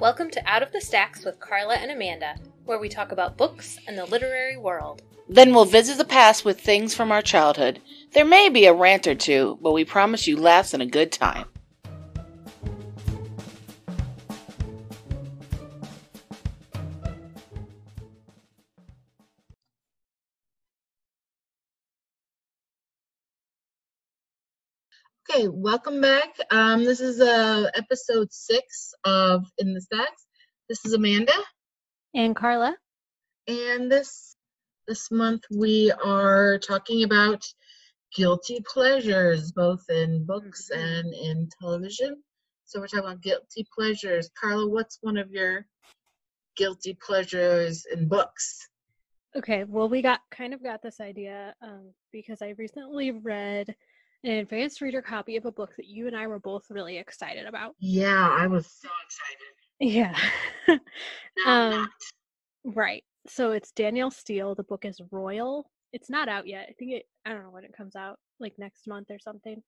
Welcome to Out of the Stacks with Carla and Amanda, where we talk about books and the literary world. Then we'll visit the past with things from our childhood. There may be a rant or two, but we promise you laughs and a good time. Okay, welcome back. This is episode 6 of In the Stacks. This is Amanda. And Carla. And this month we are talking about guilty pleasures, both in books and in television. So we're talking about guilty pleasures. Carla, what's one of your guilty pleasures in books? Okay, well, we got this idea because I recently read an advanced reader copy of a book that you and I were both really excited about. Yeah, I was so excited. Yeah. No, I'm not. Right. So it's Danielle Steele. The book is Royal. It's not out yet. I don't know when it comes out, like next month or something.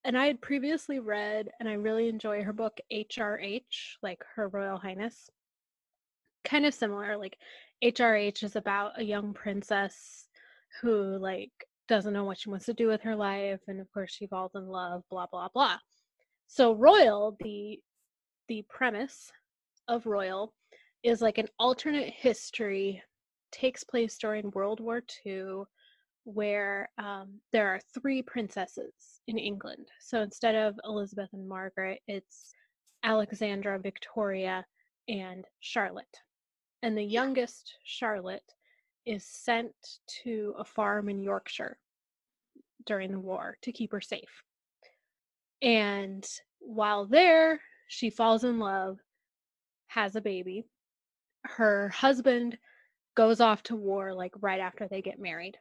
And I had previously read, and I really enjoy her book, HRH, like Her Royal Highness. Kind of similar, like HRH is about a young princess who doesn't know what she wants to do with her life, and of course she falls in love, blah blah blah. So Royal, the premise of Royal is like an alternate history, takes place during World War II, where there are 3 princesses in England. So instead of Elizabeth and Margaret, it's Alexandra, Victoria, and Charlotte. And the youngest, Charlotte, is sent to a farm in Yorkshire during the war to keep her safe. And while there, she falls in love, has a baby. Her husband goes off to war right after they get married.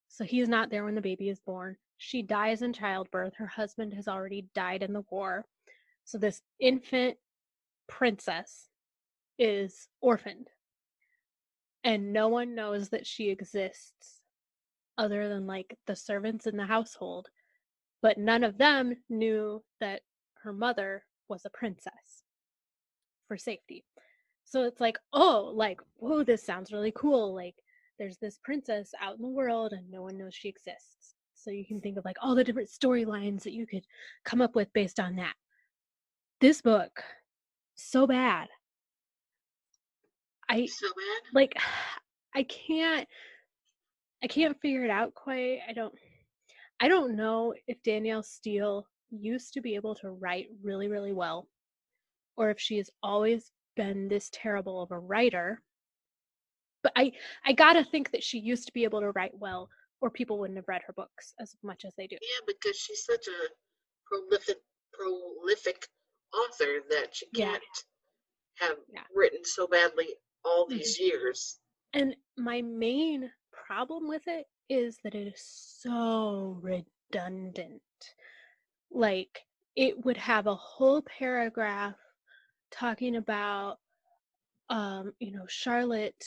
So he's not there when the baby is born. She dies in childbirth. Her husband has already died in the war. So this infant princess is orphaned. And no one knows that she exists other than the servants in the household. But none of them knew that her mother was a princess for safety. So it's whoa, this sounds really cool. There's this princess out in the world and no one knows she exists. So you can think of all the different storylines that you could come up with based on that. This book, so bad. I can't figure it out quite. I don't know if Danielle Steele used to be able to write really, really well, or if she has always been this terrible of a writer. But I gotta think that she used to be able to write well, or people wouldn't have read her books as much as they do. Yeah, because she's such a prolific author that she can't have written so badly all these years. And my main problem with it is that it is so redundant. It would have a whole paragraph talking about Charlotte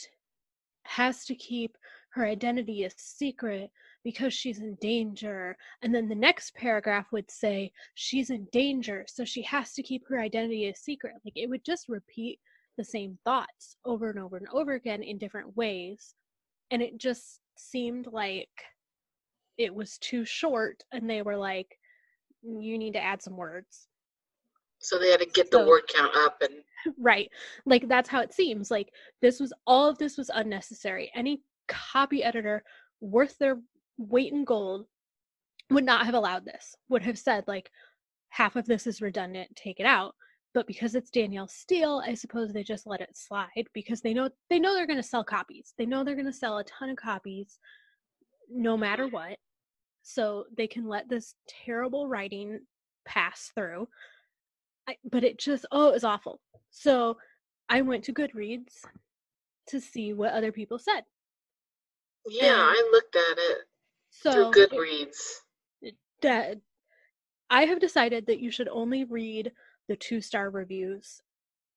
has to keep her identity a secret because she's in danger, and then the next paragraph would say she's in danger, so she has to keep her identity a secret. It would just repeat the same thoughts over and over and over again in different ways, and it just seemed like it was too short, and they were like, you need to add some words. So they had to get the word count up. And right, that's how it seems. All of this was unnecessary. Any copy editor worth their weight in gold would not have allowed this, would have said half of this is redundant, take it out. But because it's Danielle Steele, I suppose they just let it slide because they know they're going to sell copies. They know they're going to sell a ton of copies no matter what. So they can let this terrible writing pass through. But it just, it was awful. So I went to Goodreads to see what other people said. Yeah, I looked at it through Goodreads. I have decided that you should only read the 2-star reviews.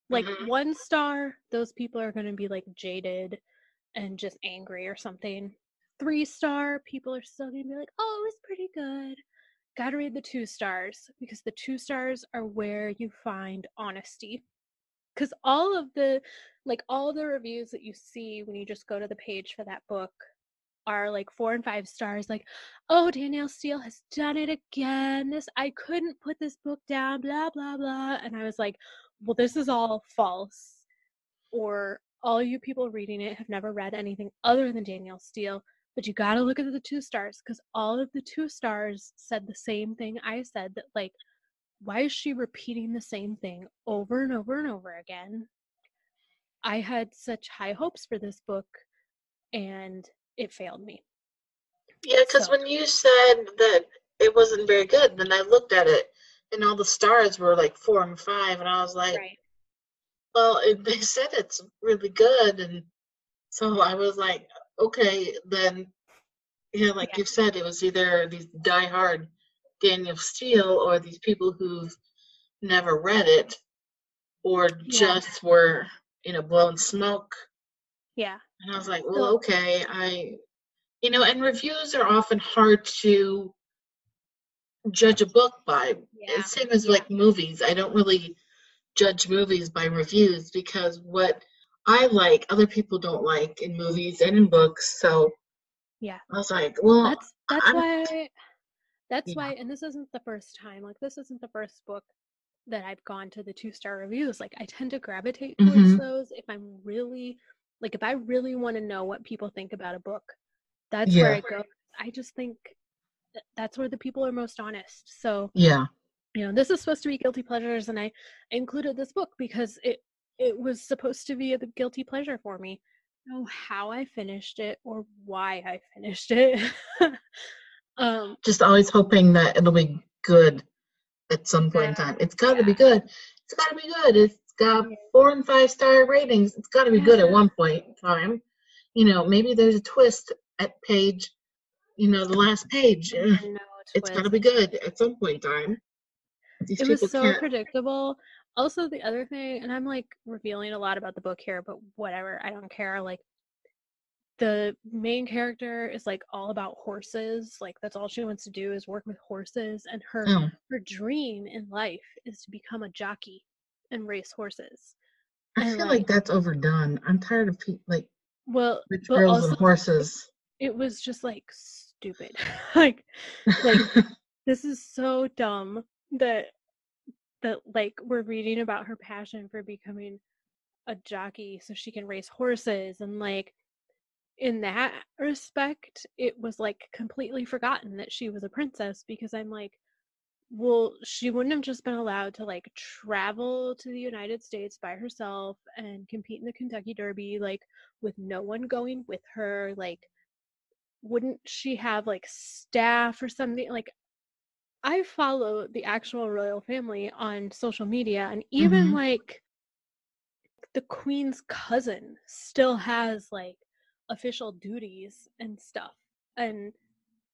1 star, those people are going to be jaded and just angry or something. 3-star, people are still going to be oh, it was pretty good. Gotta read the 2 stars, because the 2 stars are where you find honesty. because all of the reviews that you see when you just go to the page for that book are like 4 and 5 stars, like, oh, Danielle Steele has done it again, I couldn't put this book down, blah blah blah. And I was like, well, this is all false, or all you people reading it have never read anything other than Danielle Steele. But you gotta look at the 2 stars, because all of the 2 stars said the same thing I said, that like, why is she repeating the same thing over and over and over again? I had such high hopes for this book, and it failed me. Yeah, because when you said that it wasn't very good, then I looked at it, and all the stars were like 4 and 5, and I was like, right. Well, they said it's really good, and so I was like, okay, then, like you said, it was either these diehard Daniel Steele or these people who've never read it, or just were, blowing smoke. Yeah. And I was like, well, okay, and reviews are often hard to judge a book by. It's same as like movies. I don't really judge movies by reviews, because what I like, other people don't like in movies and in books. So yeah, I was like, well, that's why, and this isn't the first time. Like, this isn't the first book that I've gone to the 2-star reviews. Like, I tend to gravitate towards those if I'm really, like, if I really want to know what people think about a book. That's where I go. I just think that's where the people are most honest. So this is supposed to be guilty pleasures, and I included this book because it was supposed to be a guilty pleasure for me. I don't know how I finished it or why I finished it. Just always hoping that it'll be good at some point in time. It's got to be good. It's got to be good. It's got 4 and 5 star ratings. It's got to be good at one point in time. Maybe there's a twist at page, the last page. It's got to be good at some point in time. It was so predictable. Also, the other thing, and I'm like revealing a lot about the book here, but whatever, I don't care. Like, the main character is like all about horses. Like, that's all she wants to do is work with horses, and her dream in life is to become a jockey and race horses. I feel like that's overdone. I'm tired of people rich but girls also, and horses. It was just like stupid. like this is so dumb that like we're reading about her passion for becoming a jockey so she can race horses, and like in that respect it was like completely forgotten that she was a princess, because I'm like, well, she wouldn't have just been allowed to like travel to the United States by herself and compete in the Kentucky Derby, like with no one going with her. Like, wouldn't she have like staff or something? Like, I follow the actual royal family on social media, and even like the queen's cousin still has like official duties and stuff. And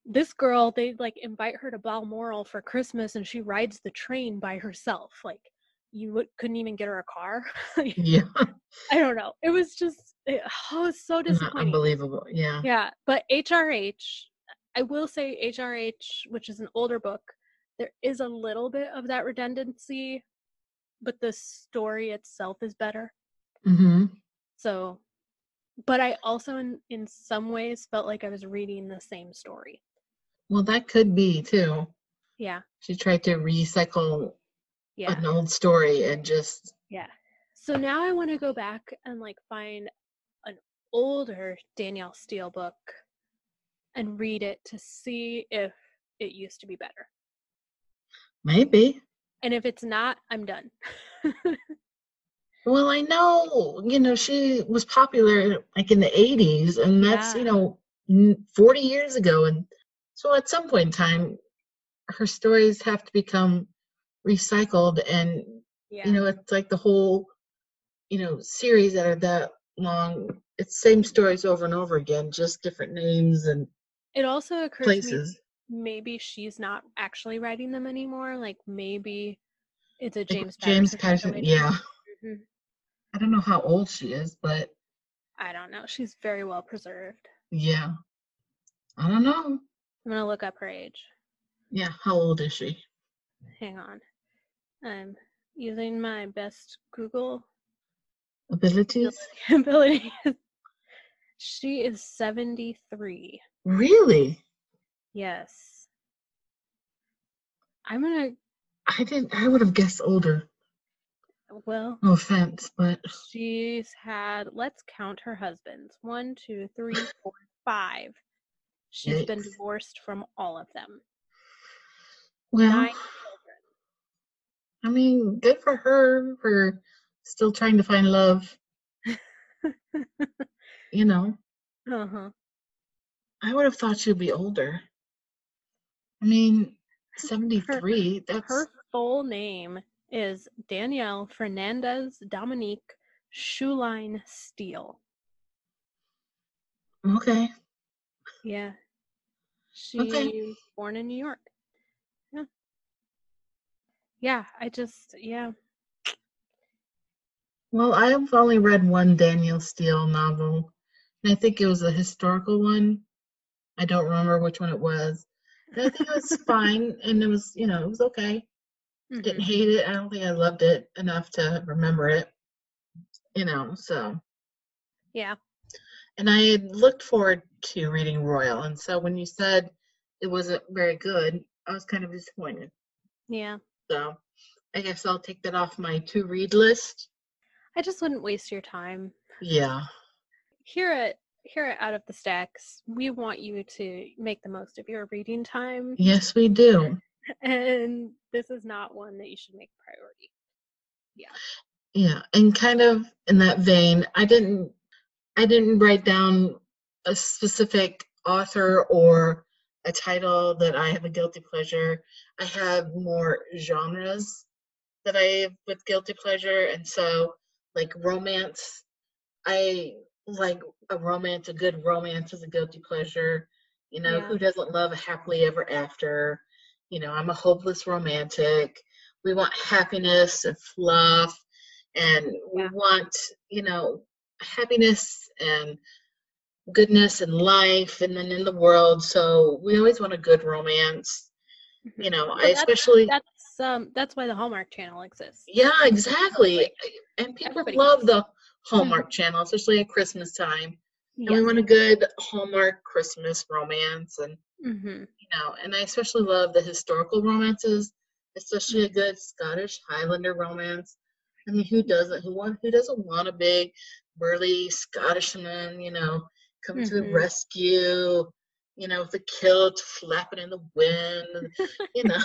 this girl, they like invite her to Balmoral for Christmas, and she rides the train by herself. Like, you couldn't even get her a car. I don't know. It was just, it was so disappointing. Unbelievable. Yeah. But HRH, I will say HRH, which is an older book, there is a little bit of that redundancy, but the story itself is better. So, but I also in some ways felt like I was reading the same story. Well, that could be too. Yeah. She tried to recycle an old story and just... Yeah. So now I want to go back and like find an older Danielle Steele book and read it to see if it used to be better. Maybe. And if it's not, I'm done. Well, I know, she was popular like in the 80s, and that's, 40 years ago. And so at some point in time, her stories have to become recycled. And, it's like the whole, series that are that long. It's same stories over and over again, just different names and it also occurs places. to me, maybe she's not actually writing them anymore. Like, maybe it's a James Patterson. Yeah. I don't know how old she is, but I don't know. She's very well preserved. Yeah. I don't know. I'm gonna look up her age. Yeah, how old is she? Hang on. I'm using my best Google Abilities? abilities. She is 73. Really? Yes. I'm gonna. I would have guessed older. Well, No offense, but she's had. Let's count her husbands. 1, 2, 3, 4, 5. She's been yikes. divorced from all of them. Well, 9 I mean, good for her for still trying to find love. You know, children. I would have thought she'd be older. I mean, Her 73, her full name is Danielle Fernandez Dominique Schuline Steele. okay. Yeah. She Okay. was born in New York. Yeah. Yeah, yeah. Well, I've only read one Danielle Steele novel, and I think it was a historical one. I don't remember which one it was. And I think it was fine, and it was, it was okay. Didn't Mm-hmm. hate it. I don't think I loved it enough to remember it, so. Yeah. And I had looked forward to reading Royal, and so when you said it wasn't very good, I was kind of disappointed. Yeah. So I guess I'll take that off my to-read list. I just wouldn't waste your time. Yeah. Here at Out of the Stacks, we want you to make the most of your reading time. Yes, we do. And this is not one that you should make a priority. Yeah. Yeah, and kind of in that vein, I didn't write down a specific author or a title that I have a guilty pleasure. I have more genres that I have with guilty pleasure, and so like romance, I like a good romance is a guilty pleasure. Yeah. Who doesn't love a happily ever after? I'm a hopeless romantic. We want happiness and fluff, and we want, happiness and goodness in life and then in the world. So we always want a good romance. Well, I especially that's why the Hallmark Channel exists. yeah, exactly. And people Everybody love the Mm-hmm. Hallmark Channel, especially at Christmas time. And we Yes. want a good Hallmark Christmas romance, and Mm-hmm. and I especially love the historical romances, especially a good Scottish Highlander romance. I mean, who doesn't? Who doesn't want a big, burly Scottishman? Coming to the Mm-hmm. rescue. With a kilt flapping in the wind. You know,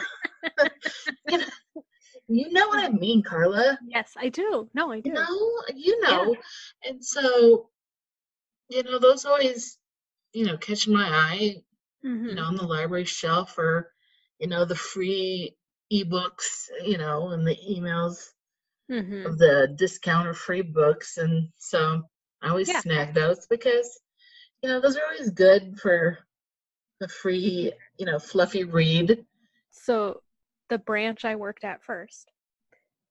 you know what I mean, Carla. Yes, I do. No, I do. Yeah. And so, those always, catch my eye, Mm-hmm. on the library shelf, or, the free ebooks, and the emails Mm-hmm. of the discount or free books. And so I always snag those because, those are always good for the free, fluffy read. So the branch I worked at first,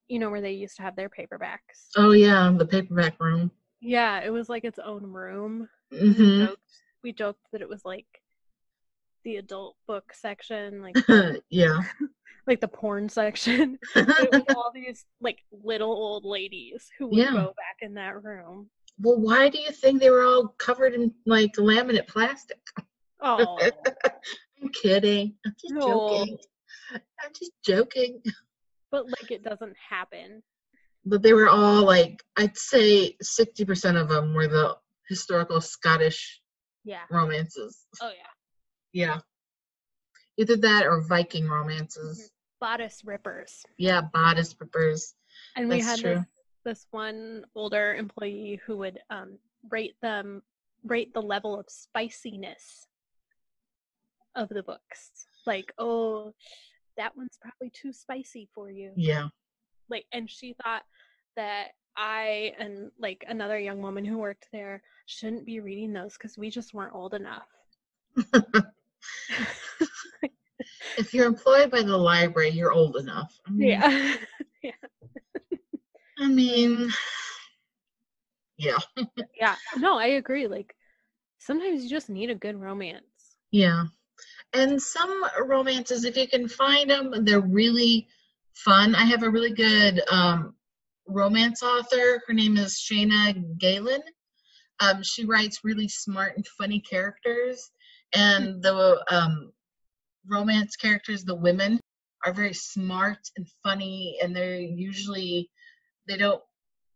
where they used to have their paperbacks. Oh, yeah, the paperback room. Yeah, it was like its own room. Mm-hmm. We joked that it was like the adult book section, like yeah. like the porn section. But it was all these like little old ladies who would go back in that room. Well, why do you think they were all covered in like laminate plastic? Oh, I'm kidding. I'm just joking. I'm just joking. But like it doesn't happen. But they were all like, I'd say 60% of them were the historical Scottish romances. Oh yeah. Yeah. Either that or Viking romances. Bodice rippers. Yeah, bodice rippers. And we had this one older employee who would rate the level of spiciness of the books. Like, oh, that one's probably too spicy for you. Yeah. Like, and she thought that I and like another young woman who worked there shouldn't be reading those because we just weren't old enough. If you're employed by the library, you're old enough. I mean, yeah. I mean, yeah. Yeah. No, I agree. Like, sometimes you just need a good romance. Yeah. And some romances, if you can find them, they're really fun. I have a really good romance author. Her name is Shana Galena. She writes really smart and funny characters, and the romance characters, the women, are very smart and funny, and they don't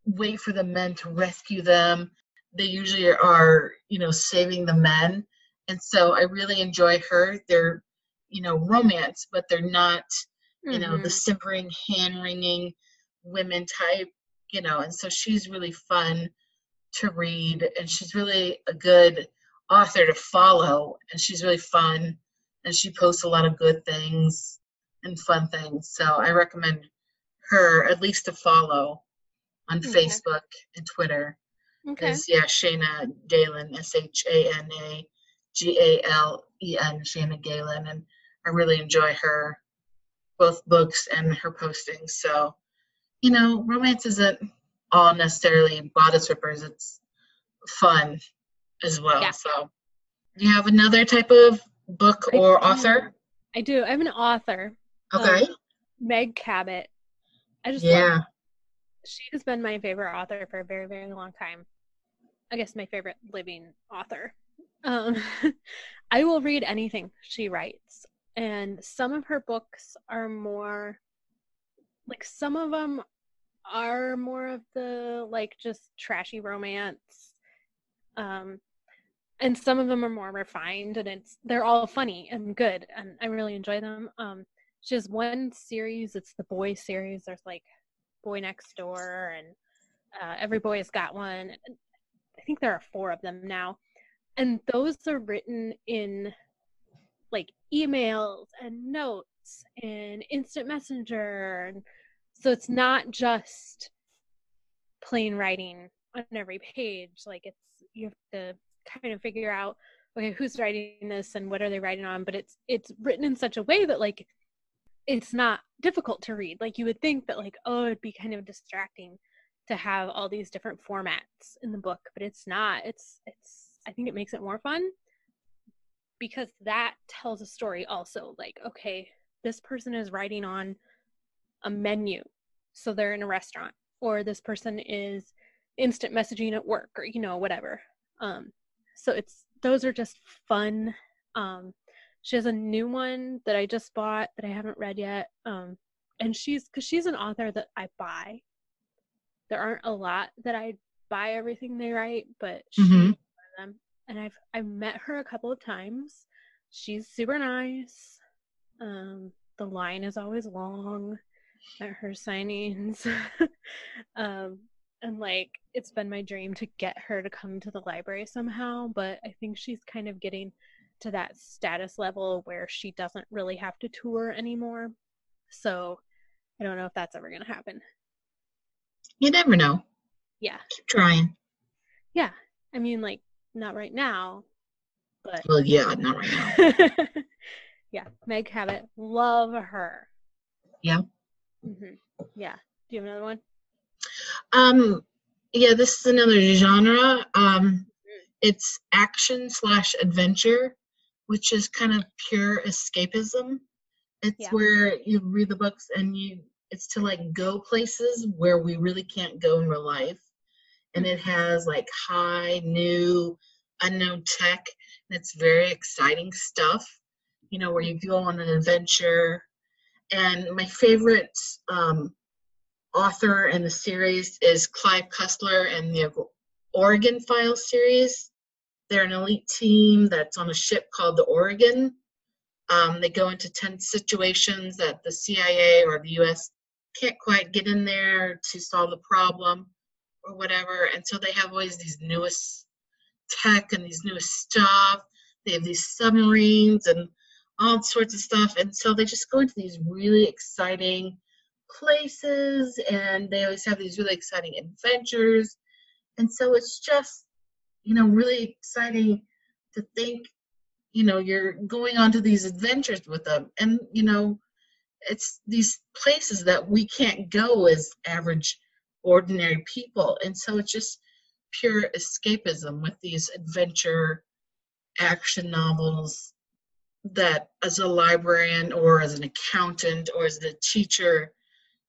wait for the men to rescue them. They usually are, saving the men. And so I really enjoy her. They're, romance, but they're not, the simpering, hand-wringing women type, and so she's really fun to read, and she's really a good author to follow, and she's really fun, and she posts a lot of good things and fun things. So I recommend her at least to follow on Facebook and Twitter. Okay. Is Shana Galen, ShanaGalen, Shana Galen, and I really enjoy her both books and her postings. So, romance isn't all necessarily bodice rippers. It's fun as well. Yeah. So, do you have another type of book or author? I do. I'm an author. Okay. Meg Cabot. I just love her. She has been my favorite author for a very, very long time. I guess my favorite living author. I will read anything she writes. And some of her books are more, some of them are more of the, just trashy romance. And some of them are more refined, and they're all funny and good, and I really enjoy them. She has one series, it's the boy series. There's, Boy Next Door, and Every Boy Has Got One. I think there are 4 of them now. And those are written in emails and notes and instant messenger. And so it's not just plain writing on every page. You have to kind of figure out, okay, who's writing this and what are they writing on? But it's written in such a way that it's not difficult to read. You would think that it'd be kind of distracting to have all these different formats in the book, but it's not. I think it makes it more fun because that tells a story also. Okay, this person is writing on a menu, so they're in a restaurant, or this person is instant messaging at work, or whatever. So those are just fun. She has a new one that I just bought that I haven't read yet. And she's an author that I buy. There aren't a lot that I buy everything they write, but she's one of them. And I've met her a couple of times. She's super nice. The line is always long at her signings. And it's been my dream to get her to come to the library somehow, but I think she's kind of getting to that status level where she doesn't really have to tour anymore. So I don't know if that's ever going to happen. You never know. Yeah. Keep trying. Yeah. I mean, not right now, but. Well, yeah, not right now. Yeah. Meg Cabot. Love her. Yeah. Mm-hmm. Yeah. Do you have another one? Yeah, this is another genre. It's action/adventure, which is kind of pure escapism. It's where you read the books and it's to go places where we really can't go in real life. And it has high, new, unknown tech. And it's very exciting stuff, where you go on an adventure. And my favorite author in the series is Clive Cussler and the Oregon Files series. They're an elite team that's on a ship called the Oregon. They go into tense situations that the CIA or the U.S. can't quite get in there to solve the problem or whatever. And so they have always these newest tech and these newest stuff. They have these submarines and all sorts of stuff. And so they just go into these really exciting places, and they always have these really exciting adventures. And so it's just, really exciting to think, you're going on to these adventures with them. And, it's these places that we can't go as average, ordinary people. And so it's just pure escapism with these adventure action novels that as a librarian or as an accountant or as a teacher,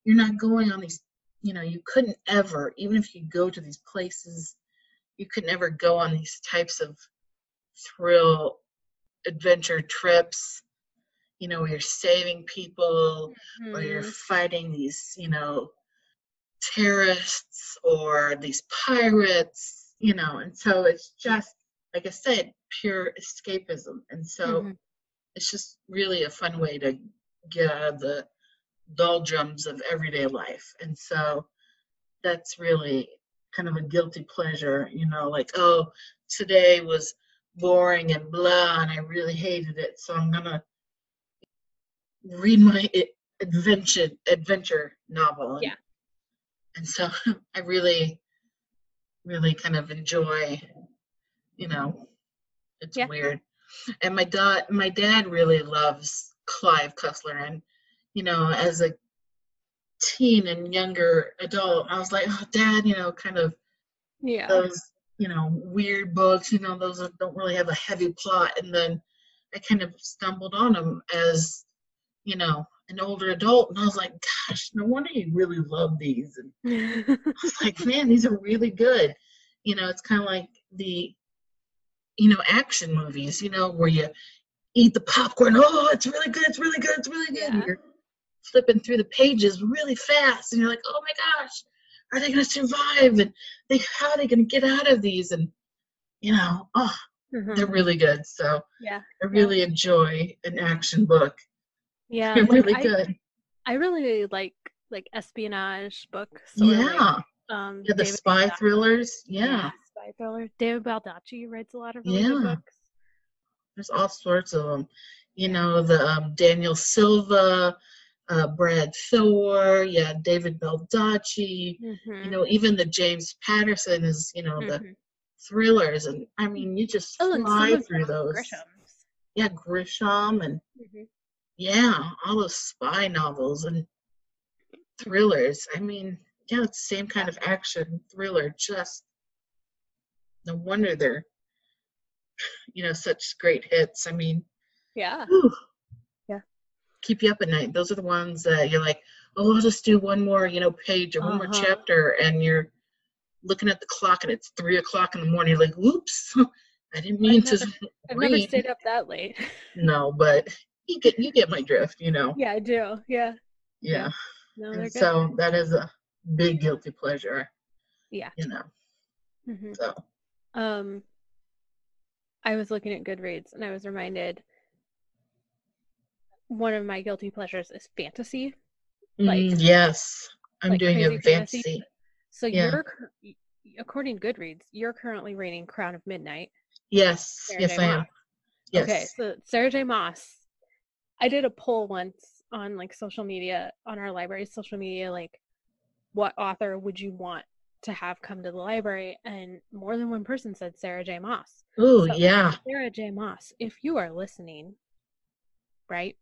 you're not going on these you couldn't ever, even if you go to these places, you could never go on these types of thrill adventure trips, where you're saving people or you're fighting these, terrorists or these pirates, and so it's just, like I said, pure escapism. And so it's just really a fun way to get out of the doldrums of everyday life. And so that's really kind of a guilty pleasure, like, oh, today was boring and blah, and I really hated it, so I'm gonna read my adventure novel. And so I really, really kind of enjoy, it's weird. And my dad really loves Clive Cussler, and as a teen and younger adult, I was like, oh, Dad, kind of those, weird books, those that don't really have a heavy plot. And then I kind of stumbled on them as, an older adult, and I was like, gosh, no wonder you really love these. And I was like, man, these are really good. It's kind of like the, action movies, where you eat the popcorn. Oh, it's really good. It's really good. It's really good. Yeah. You're flipping through the pages really fast, and you're like, oh my gosh, are they going to survive? And how are they going to get out of these? And, they're really good. So I really enjoy an action book. Yeah, they're really good. I really like espionage books. Yeah. The David spy Baldacci. Thrillers. Yeah. Spy thrillers. David Baldacci writes a lot of really good books. There's all sorts of them. The Daniel Silva, Brad Thor, David Baldacci, even the James Patterson is, the thrillers. And I mean, you just fly through those. Grisham's. Yeah, Grisham and all those spy novels and thrillers. I mean, it's the same kind of action thriller, just no wonder they're, such great hits. I mean, whew, keep you up at night. Those are the ones that you're like, oh, I'll just do one more, page or one more chapter, and you're looking at the clock and it's 3:00 in the morning. You're like, oops, I didn't mean to read. I've never stayed up that late. No, but you get my drift, Yeah, I do. Yeah. Yeah. No, and so that is a big guilty pleasure. Yeah. So. I was looking at Goodreads and I was reminded one of my guilty pleasures is fantasy. Yes, I'm doing a fantasy. So you're, according to Goodreads, you're currently reading Crown of Midnight. Yes, I am. Yes. Okay, so Sarah J Maas. I did a poll once on social media, on our library's social media, what author would you want to have come to the library? And more than one person said Sarah J Maas. Oh, yeah. Sarah J Maas, if you are listening, right,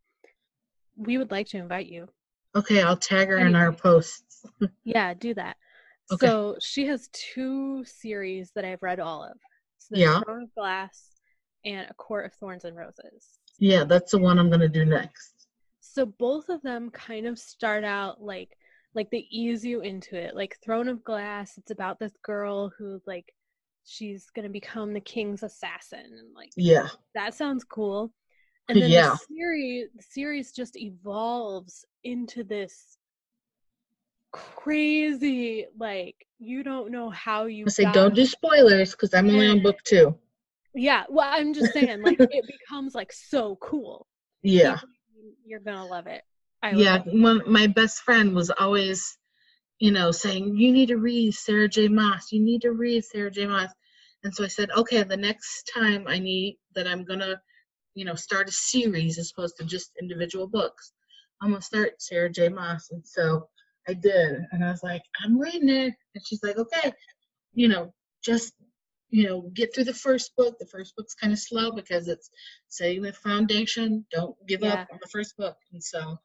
we would like to invite you. Okay, I'll tag her in our posts. Yeah, do that. Okay. So she has 2 series that I've read all of. So there's Throne of Glass and A Court of Thorns and Roses. Yeah, that's the one I'm going to do next. So both of them kind of start out like they ease you into it. Like Throne of Glass, it's about this girl who she's going to become the king's assassin, and that sounds cool. And then the series just evolves into this crazy, you don't know how you don't do spoilers because I'm only on book 2. Yeah, well, I'm just saying, it becomes so cool. Yeah, you're gonna love it. My best friend was always, saying, you need to read Sarah J Maas. You need to read Sarah J Maas. And so I said, okay, the next time I'm gonna, start a series as opposed to just individual books, I'm gonna start Sarah J Maas. And so I did, and I was like, I'm reading it, and she's like, okay, just get through the first book. The first book's kind of slow because it's setting the foundation. Don't give up on the first book. And so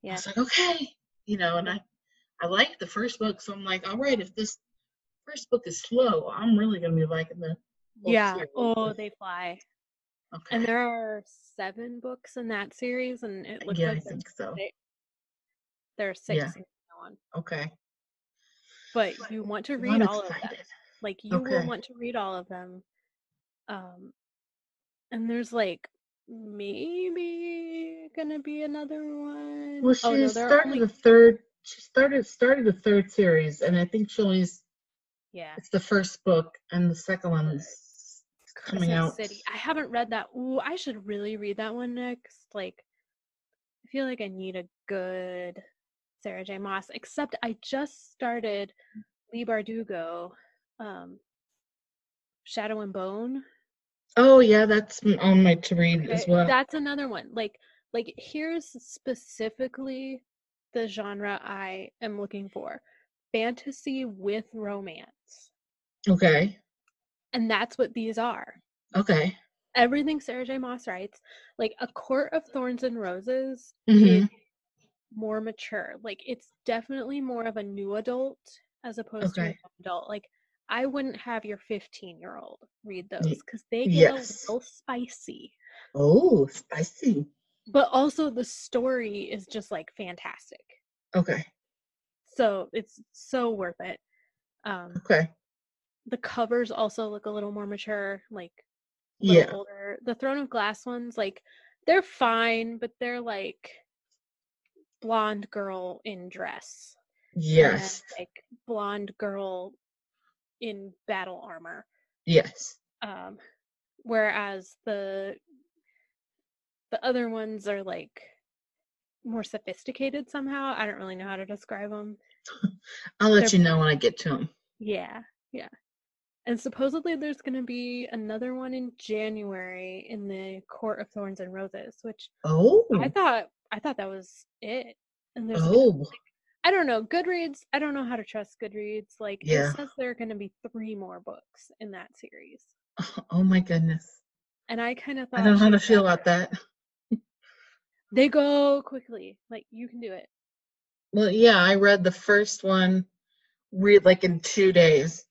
I was like, okay, and I like the first book, so I'm like, all right, if this first book is slow, I'm really gonna be liking the series. Oh, they fly. Okay. And there are 7 books in that series, and it looks like I think so. There are 6 in that one. Okay. but you want to I'm read all of them. excited. Like, you will Okay. want to read all of them. And there's like maybe gonna be another one. Well, Oh she no, there are started only the third. She started the third series, and I think she only. yeah. It's the first book, and the second one's coming Crescent out. City. I haven't read that. Ooh, I should really read that one next. Like, I feel like I need a good Sarah J. Maas. Except I just started Lee Bardugo, um, Shadow and Bone. Oh yeah, that's on my to read as Okay, well. that's another one. Like here's specifically the genre I am looking for: fantasy with romance, Okay. and that's what these are. Okay. Everything Sarah J. Maas writes, like A Court of Thorns and Roses, is Mhm. more mature. Like it's definitely more of a new adult as opposed to a Okay. young adult. Like I wouldn't have your 15-year-old read those Y- because they get a yes. little spicy. Oh, spicy. But also the story is just like fantastic. Okay. So it's so worth it. Um, Okay. the covers also look a little more mature, like a little Yeah. older. The Throne of Glass ones, like they're fine, but they're like blonde girl in dress and then Yes. like blonde girl in battle armor. Yes. Um, whereas the other ones are like more sophisticated somehow. I don't really know how to describe them. I'll let They're you know when I get to them. yeah, yeah. And supposedly there's going to be another one in January in the Court of Thorns and Roses, which I Oh. thought that was it. And there's going to Oh. I don't know, Goodreads, I don't know how to trust Goodreads. Like it Yeah. says there are going to be 3 more books in that series. Oh my goodness. And I kind of I thought don't know how she to was feel done. about that. They go quickly. Like you can do it. Well, yeah, I read the first one read like in 2 days.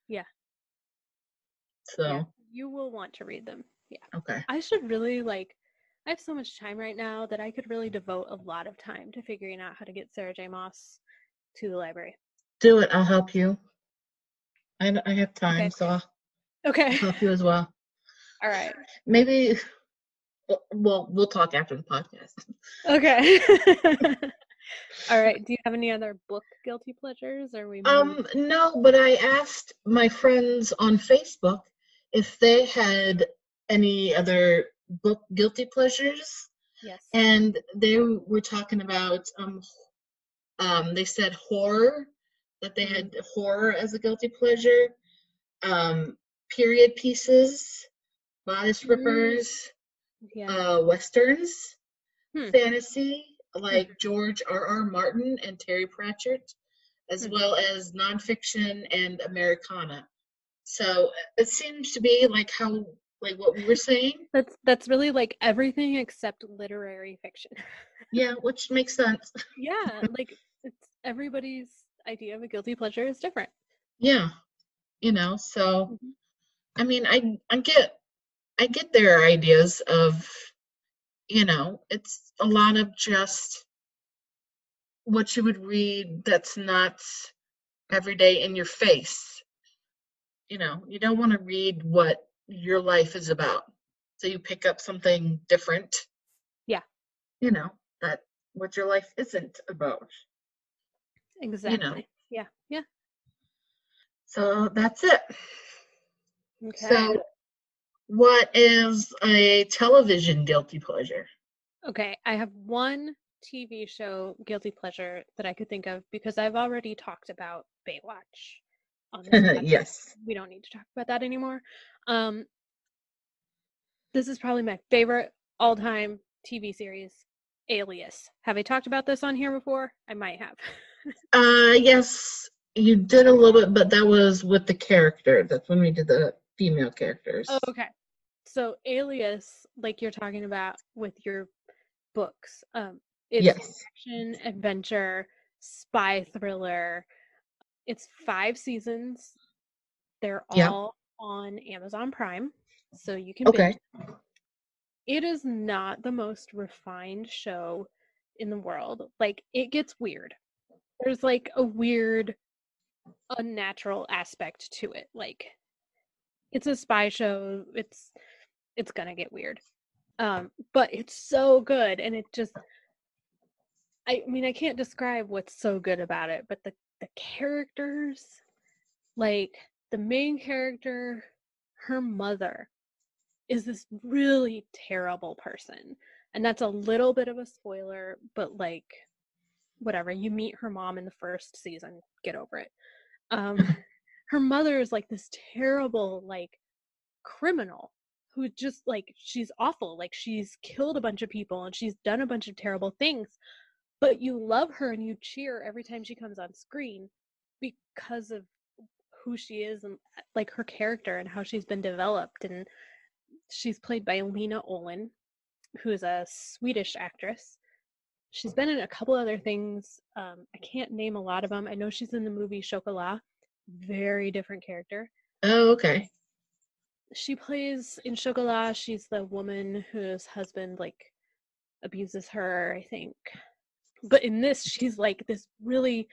Yeah. Yeah. So You will want to read them. Yeah. okay. I should really I have so much time right now that I could really devote a lot of time to figuring out how to get Sarah J. Maas to the library. Do it. I'll help you. I have time, Okay. so I'll Okay. help you as well. All right. Maybe. Well, we'll talk after the podcast. Okay. All right. Do you have any other book guilty pleasures or we move? No, but I asked my friends on Facebook if they had any other book guilty pleasures, Yes. and they were talking about they said horror, that they had horror as a guilty pleasure, period pieces, bodice Mm, rippers, yeah. westerns, Hmm. fantasy Hmm. like George R. Martin and Terry Pratchett, as Hmm. well as nonfiction and Americana. So it seems to be like what we were saying. That's really like everything except literary fiction. Yeah, which makes sense. Yeah, like it's everybody's idea of a guilty pleasure is different. Yeah, so Mhm. I mean, I get their ideas of, it's a lot of just what you would read that's not every day in your face. You don't want to read what your life is about. So you pick up something different, Yeah, you know, that what your life isn't about, you know. exactly. Yeah, yeah. So that's it. Okay. So what is a television guilty pleasure? Okay, I have one TV show guilty pleasure that I could think of because I've already talked about Baywatch on this podcast. Yes. We don't need to talk about that anymore. Um, this is probably my favorite all-time TV series, Alias. Have I talked about this on here before? I might have. Yes, you did a little bit, but that was with the character. That's when we did the female characters. Okay. So Alias, like you're talking about with your books, it's Yes. action, adventure, spy thriller. It's 5 seasons. They're Yep. all on Amazon Prime, so you can binge. Okay. It is not the most refined show in the world. Like it gets weird. There's like a weird unnatural aspect to it. Like, it's a spy show. It's gonna get weird. But it's so good, and it just, I mean, I can't describe what's so good about it, but the characters, like the main character, her mother is this really terrible person. And that's a little bit of a spoiler, but like, whatever. You meet her mom in the first season, get over it. Her mother is like this terrible, like, criminal who just, like, she's awful. Like, she's killed a bunch of people and she's done a bunch of terrible things, but you love her and you cheer every time she comes on screen because of who she is and like her character and how she's been developed. And she's played by Lena Olin, who is a Swedish actress. She's been in a couple other things. I can't name a lot of them. I know she's in the movie Chocolat. Very different character. Oh, okay. She plays in Chocolat, she's the woman whose husband, like, abuses her, I think. But in this, she's like this really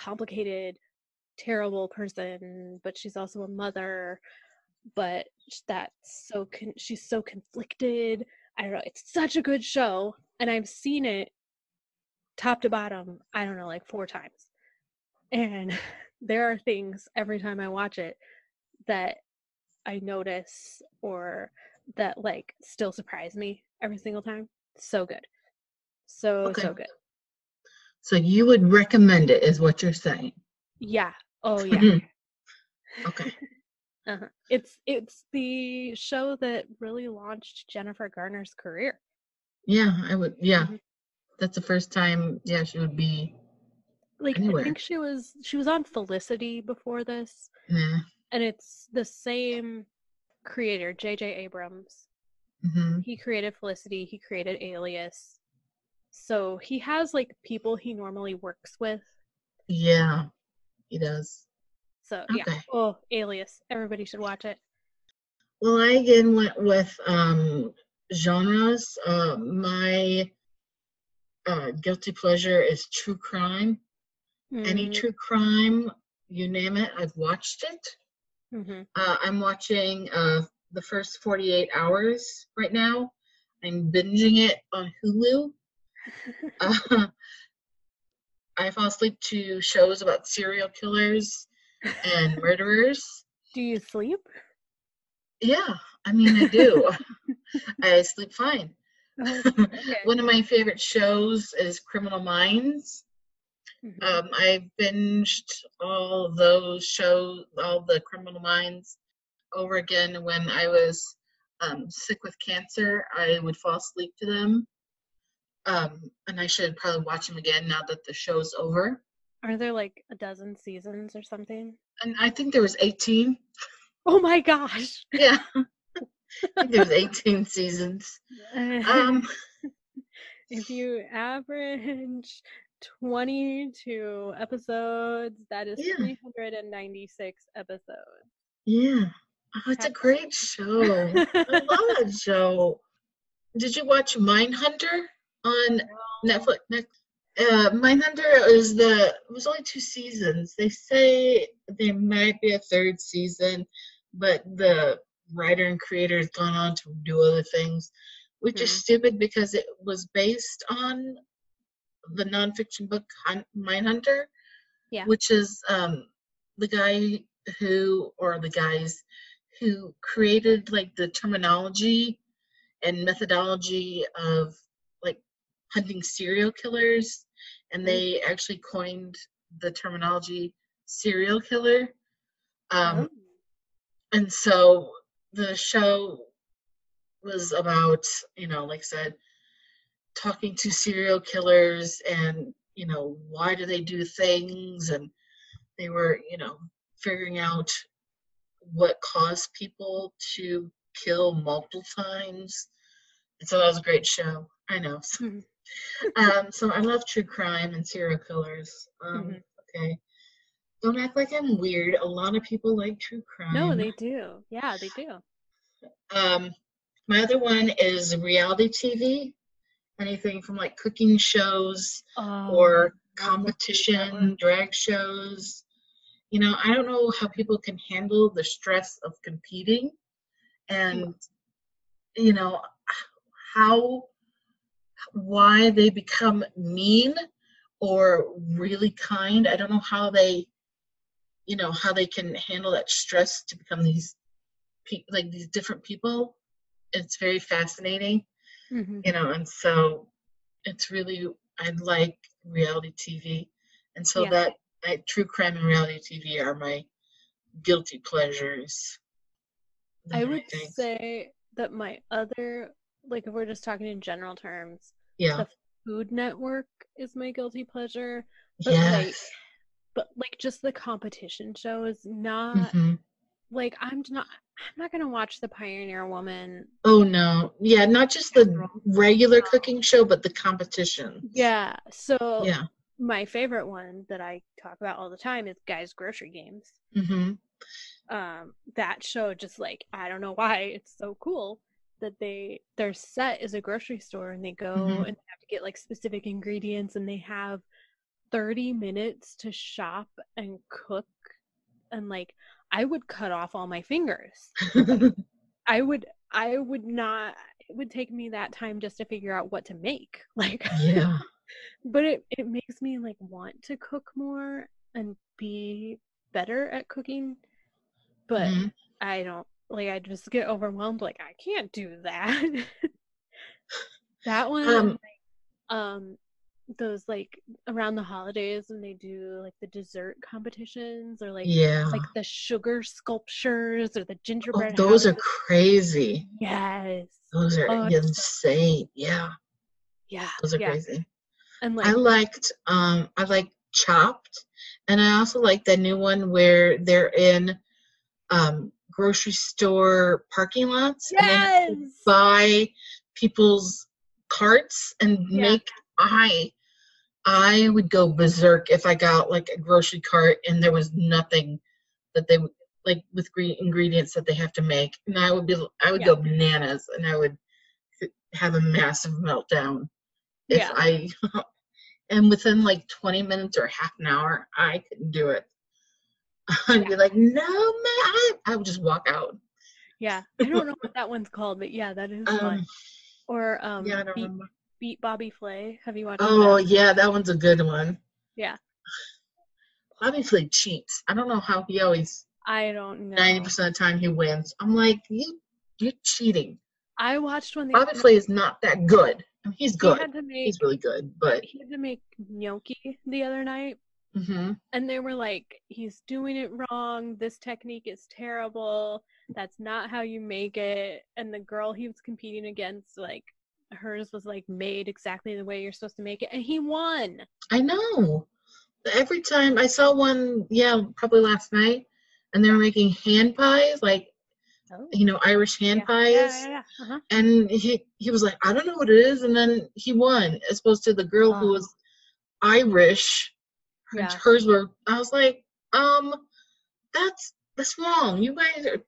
complicated, terrible person, but she's also a mother. But she's so conflicted. I don't know. It's such a good show, and I've seen it top to bottom, I don't know, like 4 times. And there are things every time I watch it that I notice or that, like, still surprise me every single time. So good. So good. So you would recommend it, is what you're saying? Yeah. Oh, yeah. Okay. Uh-huh. It's the show that really launched Jennifer Garner's career. Yeah, I would. Yeah, Mm-hmm. That's the first time. Yeah, she would be Like, anywhere. I think she was on Felicity before this. Yeah. And it's the same creator, J.J. Abrams. Mm-hmm. He created Felicity. He created Alias. So he has, like, people he normally works with. Yeah, he does. So, Okay. yeah. Oh, Alias. Everybody should watch it. Well, I again went with genres. My guilty pleasure is true crime. Any true crime, you name it, I've watched it. Mm-hmm. I'm watching the first 48 hours right now. I'm binging it on Hulu. I fall asleep to shows about serial killers and murderers. Do you sleep? Yeah, I mean, I do. I sleep fine. Oh, okay. One of my favorite shows is Criminal Minds. Mm-hmm. I binged all those shows, all the Criminal Minds, over again when I was sick with cancer. I would fall asleep to them. And I should probably watch them again now that the show's over. Are there like a dozen seasons or something? And I think there was 18. Oh my gosh. Yeah. I think there's 18 seasons. If you average 22 episodes, that is 396 episode. Yeah. Oh, it's a great show. I love that show. Did you watch Mindhunter on Netflix? Mindhunter was only 2 seasons. They say there might be a 3rd season, but the writer and creator has gone on to do other things, which is stupid because it was based on the nonfiction book Mindhunter, which is the guy or the guys who created like the terminology and methodology of like hunting serial killers, and they actually coined the terminology serial killer. And so the show was about, like I said, talking to serial killers and, why do they do things, and they were, figuring out what caused people to kill multiple times. And so that was a great show. I know. So I love true crime and serial killers. Okay. Don't act like I'm weird. A lot of people like true crime. No, they do. Yeah, they do. My other one is reality TV. Anything from like cooking shows or competition, drag shows. I don't know how people can handle the stress of competing and, how, why they become mean or really kind. I don't know how they, how they can handle that stress to become these like these different people. It's very fascinating, Mm-hmm. And so it's really, I like reality TV. And so Yeah. that true crime and reality TV are my guilty pleasures. I Those are my would things. say that my other, like if we're just talking in general terms, Yeah. the Food Network is my guilty pleasure. But like Yes. just the competition shows, not Hmm. like I'm not gonna watch the Pioneer Woman Oh no. Yeah, not just the casserole. regular cooking show, but the competitions. Yeah. So Yeah. my favorite one that I talk about all the time is Guys Grocery Games. Hmm. That show, just like, I don't know why it's so cool that their set is a grocery store, and they go Hmm. and they have to get like specific ingredients, and they have 30 minutes to shop and cook, and like I would cut off all my fingers. I would not, it would take me that time just to figure out what to make. Like Yeah. but it makes me like want to cook more and be better at cooking, but Hmm. I don't, like, I just get overwhelmed, like I can't do that. That one, and Um, those like around the holidays when they do like the dessert competitions, or yeah. like the sugar sculptures or the Oh, gingerbread those are houses. crazy. Yes. Those are Oh, it's so, insane. Yeah. yeah, Those are yeah. crazy. And I like, liked I like Chopped, and I also like the new one where they're in grocery store parking lots and they have to yes, buy people's carts and yeah, make I would go berserk if I got like a grocery cart and there was nothing that they would like with ingredients that they have to make, and I would yeah, go bananas and I would have a massive meltdown if yeah, I and within like 20 minutes or half an hour I couldn't do it. I'd yeah, be like, no, man, I would just walk out. yeah. I don't know what that one's called, but yeah, that is fun. Um, Or yeah, I don't remember. Beat Bobby Flay. Have you watched Oh, that? yeah, that one's a good one. Yeah. Obviously cheats. I don't know how he always I don't know. 90% of the time he wins. I'm like, you're cheating. I watched one the Bobby other Flay night. is not that good. I mean, he's He good. had to He's make really good, but he had to make gnocchi the other night, hmm and they were like, he's doing it wrong. This technique is terrible. That's not how you make it. And the girl he was competing against, like, hers was like made exactly the way you're supposed to make it, and he won. I know. Every time I saw one, yeah, probably last night, and they were making hand pies, like, Oh. Irish hand Yeah, yeah, pies. yeah, yeah. Uh-huh. And he was like, I don't know what it is, and then he won. As opposed to the girl who was Irish, Yeah, hers were. I was like, that's wrong. You guys are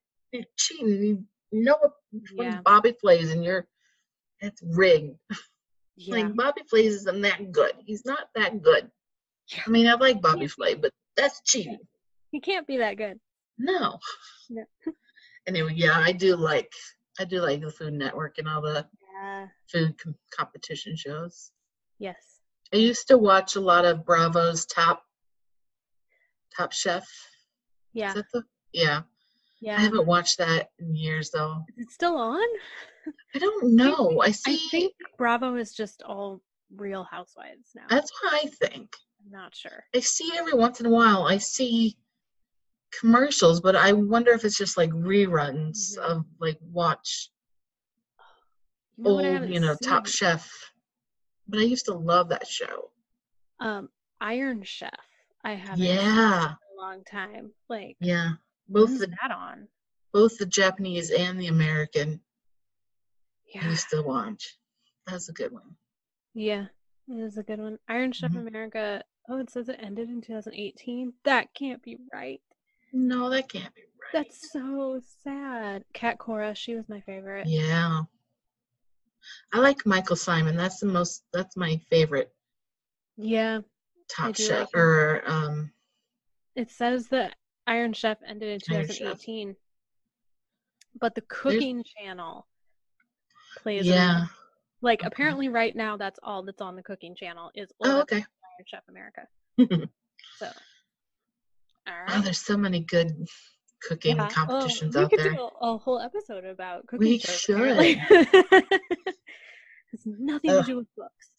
cheating. You know what? When yeah, Bobby Flay's and it's rigged. yeah, Like Bobby Flay's isn't that good. He's not that good. yeah. I mean, I like Bobby Can't Flay, be. but that's Yeah. cheating. He can't be that good. No. No. Anyway, yeah, I do like the Food Network and all the Yeah. food competition shows. Yes. I Yeah. used to watch a lot of Bravo's Top Chef. Is Yeah. that yeah? I Yeah. haven't watched that in years though. Is it still on? I don't I think know. I think Bravo is just all Real Housewives now. That's what I think. I'm not sure. I see every once in a while. I see commercials, but I wonder if it's just like reruns Mhm. of like watch You know what I old, haven't Top seen? Chef. But I used to love that show. Um, Iron Chef. I haven't seen Yeah, in a long time. Like, yeah. Both when's the that on? both the Japanese and the American I Yeah. used to watch. That's a good one. Yeah. It is a good one. Iron Chef Mhm. America. Oh, it says it ended in 2018. That can't be right. No, that can't be right. That's so sad. Kat Cora, she was my favorite. Yeah. I like Michael Simon. That's my favorite Yeah, I Top do Chef like him. or It says that Iron Chef ended in Iron Chef. 2018, but the Cooking Channel plays Yeah. like Okay. apparently right now that's all that's on the Cooking Channel is Oh, okay. Iron Chef America. So, all Oh, right. there's so many good cooking Yeah. competitions We out could there. do a whole episode about cooking We shows. should. Apparently. Has nothing to do with books.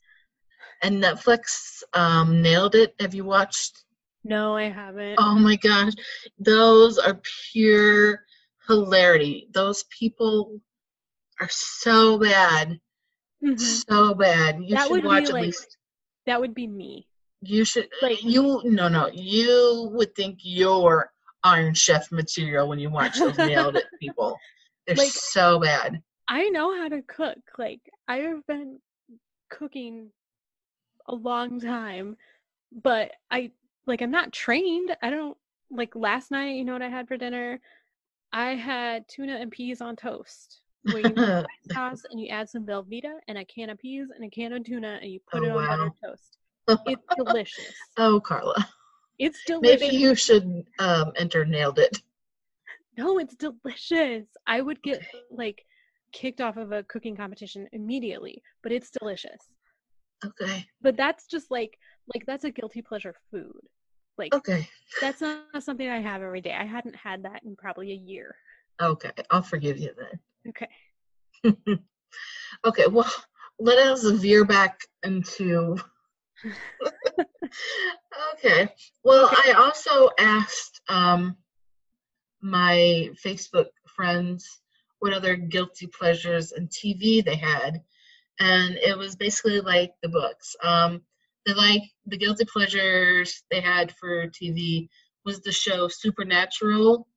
And Netflix nailed it. Have you watched? No, I haven't. Oh my gosh, those are pure hilarity. Those people are so bad, so bad. You That should would watch be at like least. that would be me. You should. Like No. You would think you're Iron Chef material when you watch those nailed it people. They're like so bad. I know how to cook. Like I have been cooking a long time, but I'm not trained. I don't like last night, you know what I had for dinner? I had tuna and peas on toast. Where you make white sauce and you add some Velveeta and a can of peas and a can of tuna and you put it on buttered toast. It's delicious. Oh, Carla. It's delicious. Maybe you should enter nailed it. No, it's delicious. I would get like kicked off of a cooking competition immediately, but it's delicious. Okay. But that's just like that's a guilty pleasure food. Like okay. That's not something I have every day. I hadn't had that in probably a year. Okay, I'll forgive you then. Okay. Okay, well, let us veer back into. Okay. Well, okay. I also asked my Facebook friends what other guilty pleasures in TV they had, and it was basically like the books. They like the guilty pleasures they had for TV was the show Supernatural.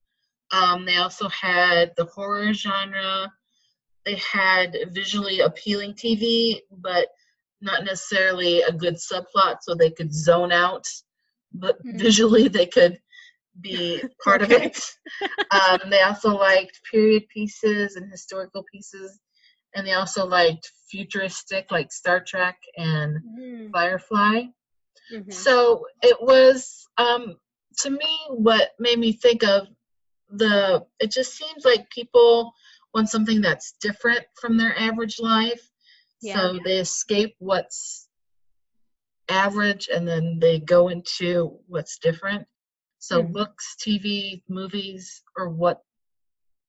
They also had the horror genre. They had visually appealing TV, but not necessarily a good subplot, so they could zone out, but visually they could be part of it. They also liked period pieces and historical pieces, and they also liked futuristic, like Star Trek and Firefly. So it was, to me, what made me think of it just seems like people want something that's different from their average life. So they escape what's average and then they go into what's different. So books, TV, movies, or what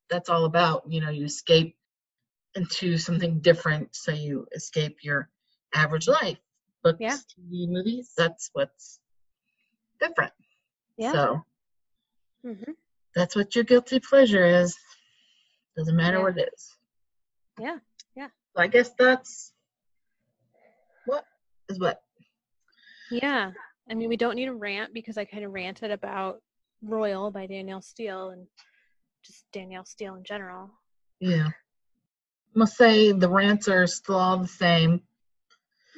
that's all about. You escape into something different, so you escape your average life. Books, TV, movies, that's what's different. So that's what your guilty pleasure is. Doesn't matter what it is. Yeah. So I guess that's what is what. Yeah. I mean, we don't need a rant because I kind of ranted about Royal by Danielle Steele and just Danielle Steele in general. Yeah. I must say the rants are still all the same.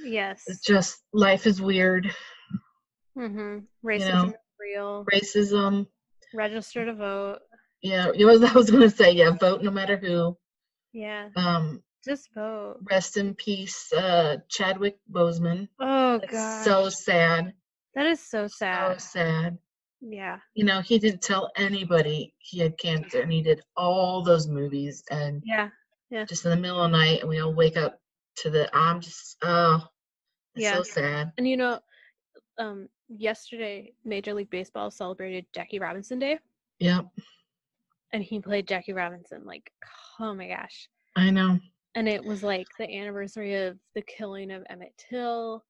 Yes. It's just life is weird. Racism is real. Racism. Register to vote. Yeah, I was going to say, vote no matter who. Yeah. Just vote. Rest in peace, Chadwick Boseman. Oh, That's gosh. so sad. That is so sad. So sad. Yeah. He didn't tell anybody he had cancer, and he did all those movies, and just in the middle of the night, and we all wake up to it's so sad. And yesterday, Major League Baseball celebrated Jackie Robinson Day. Yep. And he played Jackie Robinson, like, oh my gosh. I know. And it was like the anniversary of the killing of Emmett Till.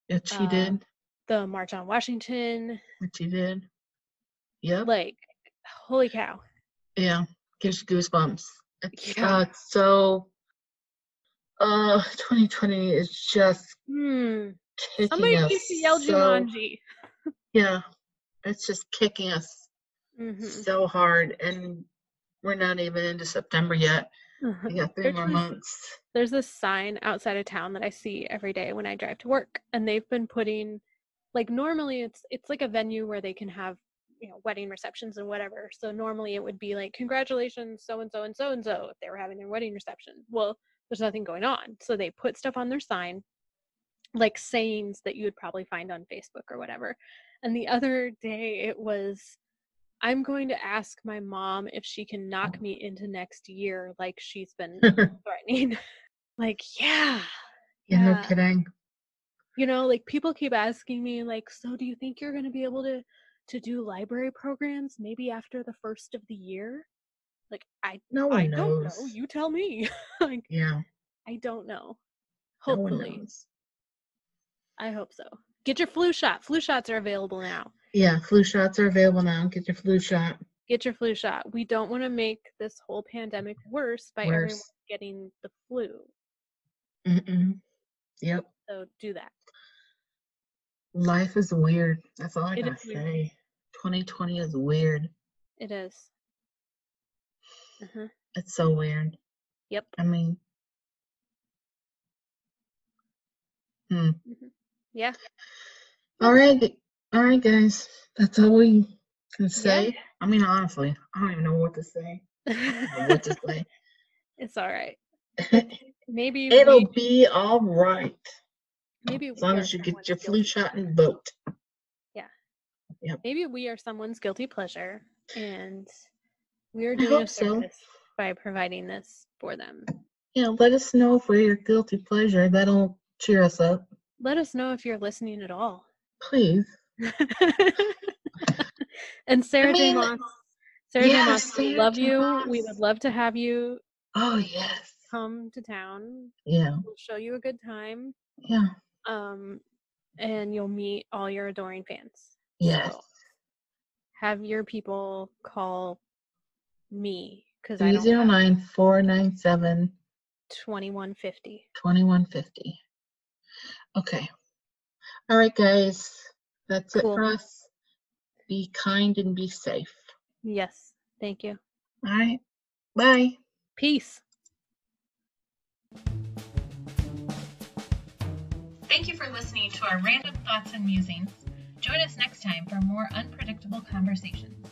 Which he did. The March on Washington. Which he did. Yep. Like, holy cow. Yeah. Gives goosebumps. It's so 2020 is just kicking Somebody us. needs to yell Jumanji. Yeah. It's just kicking us so hard, and we're not even into September yet. We got 3 more months. There's this sign outside of town that I see every day when I drive to work, and they've been putting, like, normally it's like a venue where they can have wedding receptions and whatever. So normally it would be like, congratulations so and so and so and so if they were having their wedding reception. Well, there's nothing going on, so they put stuff on their sign, like sayings that you would probably find on Facebook or whatever. And the other day it was, I'm going to ask my mom if she can knock me into next year like she's been threatening. Like, yeah. No kidding. You know, like people keep asking me like, so do you think you're going to be able to do library programs maybe after the first of the year? Like, I don't know. You tell me. Like, yeah. I don't know. No one Hopefully. knows. I hope so. Get your flu shot. Flu shots are available now. Yeah, flu shots are available now. Get your flu shot. Get your flu shot. We don't want to make this whole pandemic worse by everyone getting the flu. Yep. So do that. Life is weird. That's all I gotta say. Weird. 2020 is weird. It is. It's so weird. Yep. I mean, Yeah. All right, guys. That's all we can say. Yeah. I mean, honestly, I don't even know what to say. It's all right. Maybe it'll be all right. Maybe as long as you get your flu shot and vote. Yeah. Yep. Maybe we are someone's guilty pleasure, and we are doing a service by providing this for them. Yeah, let us know if we're your guilty pleasure. That'll cheer us up. Let us know if you're listening at all. Please. And Sarah J Maas, we love you. We would love to have you. Oh, yes. Come to town. Yeah. We'll show you a good time. Yeah. And you'll meet all your adoring fans. Yes. So have your people call me, because 309-497 2150. 2150. Okay. All right, guys. That's it for us. Be kind and be safe. Yes. Thank you. All right. Bye. Peace. Thank you for listening to our random thoughts and musings. Join us next time for more unpredictable conversations.